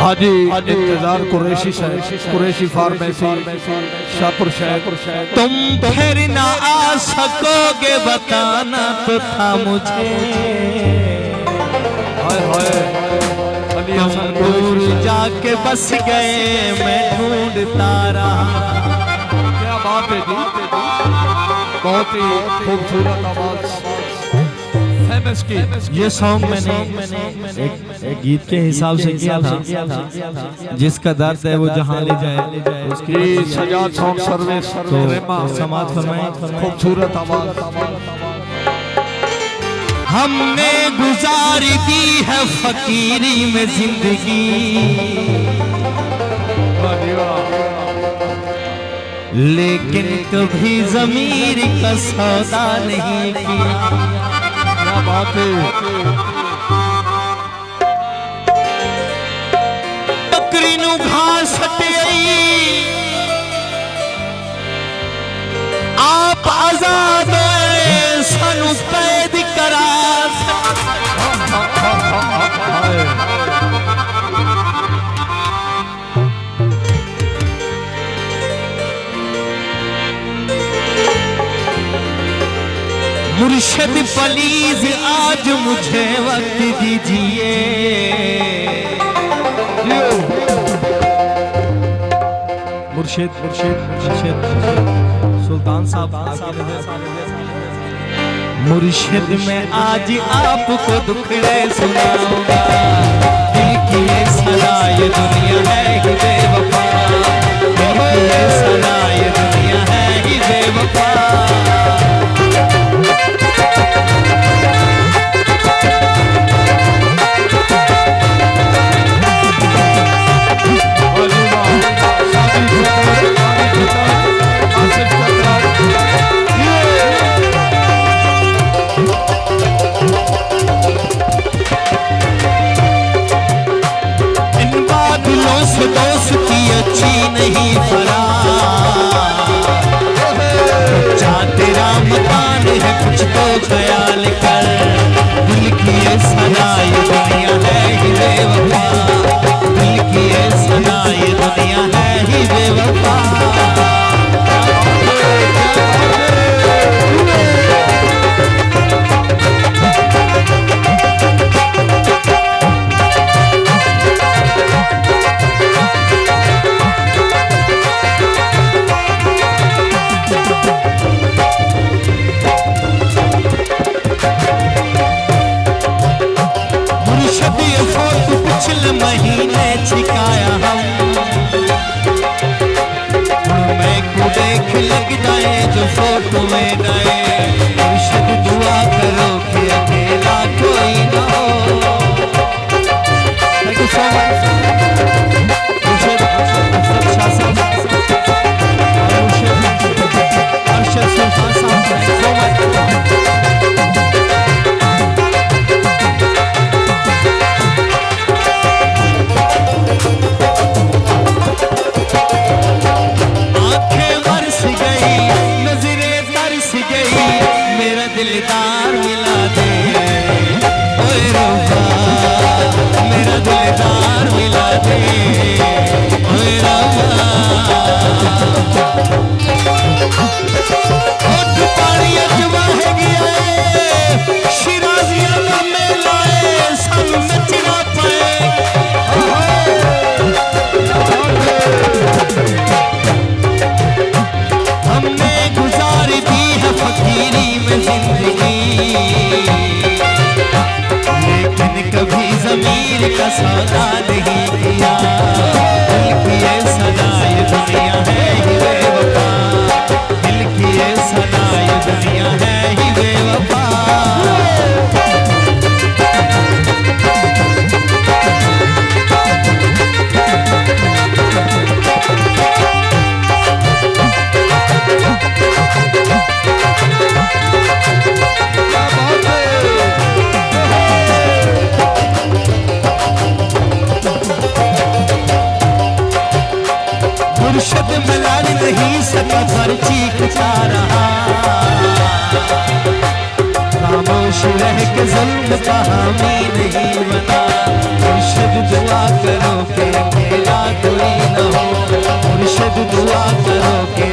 हाजी इंतजार कुरैशी से कुरैशी फार्मेसी शाहपुर शहर। तुम फिर ना आ सकोगे बताना तो था मुझे, हाय हाय तुम दूर जाके बस गए मैं ढूंढता रहा। क्या बात है जी, बहुत ही खूबसूरत आवाज। ये सॉन्ग मैंने एक गीत के हिसाब से किया था, जिसका दर्द है वो जहाँ ले जाए उसकी सजाद सॉन्ग सर्विस तो समाज फरमाए। खूबसूरत आवाज। हमने गुजारी दी है फकीरी में जिंदगी, लेकिन कभी ज़मीर का सौदा नहीं किया। क्या बात है। बकरी नू घास हटई आप आजाद होए सानू कैद करा। मुर्शिद प्लीज आज मुझे वक्त दीजिए, मुर्शिद मुर्शिद मुर्शिद सुल्तान साहब। मुर्शिद में आज आपको दुखड़े सुनाऊंगा, दिल की ये सदा ये दुनिया है ही बेवफा, दिल की ये सदा ये दुनिया है ही बेवफा। दोस्ती अच्छी नहीं फरा, जा तेरा मकान है कुछ तो ख्याल कर, दिल की ये सदा ये दुनिया है ही बेवफा, दिल की ये सदा ये दुनिया है ही बेवफा। पिछले महीने छिकाया हम मैं को देख लग जाए जो फोटो में गए, मुर्शिद दुआ करो कि अकेला कोई ना हो। Thank you so much. दिलदार मिला दे ओए रब्बा, मेरा दिलदार मिला दे ओए रब्बा। होठ पानी अजवा है गया शिराजिया का मेला है, सब नचना पाए। हमने गुजारी दी है फकीरी में जिंदगी, लेकिन कभी ज़मीर का सौदा नहीं किया, दिल की ये सदा ये दुनिया है ही बेवफा, दिल की ये सदा ये दुनिया है ही बेवफा। मुर्शिद में लड़ नहीं सका पर चीखता रहा, खामोश रह के जुल्म का हामी नहीं बना। मुर्शिद दुआ करो के मेरा कोई न हो, मुर्शिद दुआ करो के